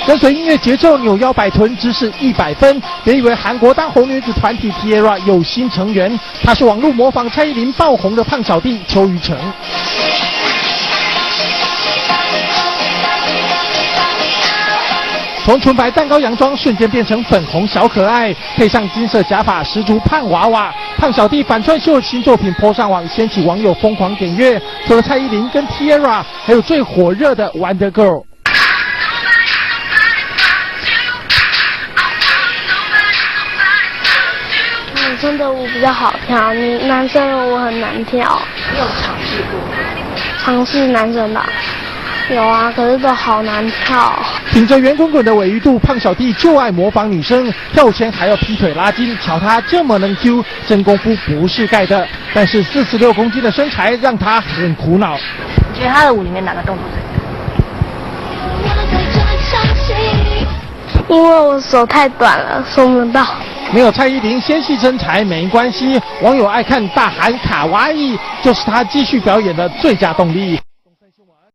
跟随音乐节奏扭腰摆臀，姿势100分。别以为韩国当红女子团体 T-ARA 有新成员，她是网络模仿蔡依林爆红的胖小弟邱于成。从纯白蛋糕洋装瞬间变成粉红小可爱，配上金色假发，十足胖娃娃。胖小弟反串秀新作品泼上网，掀起网友疯狂点阅。除了蔡依林跟 T-ARA， 还有最火热的 Wonder Girl。女生的舞比较好跳，男生的舞很难跳。你有尝试过？尝试男生的。有啊，可是都好难跳。挺着圆滚滚的尾鱼肚，胖小弟就爱模仿女生，跳舞前还要劈腿拉筋。瞧他这么能 Q， 真功夫不是盖的。但是46公斤的身材让他很苦恼。你觉得他的舞里面哪个动作最难？因为我手太短了，收不到。没有蔡依林纤细身材没关系，网友爱看大喊卡哇伊，就是他继续表演的最佳动力。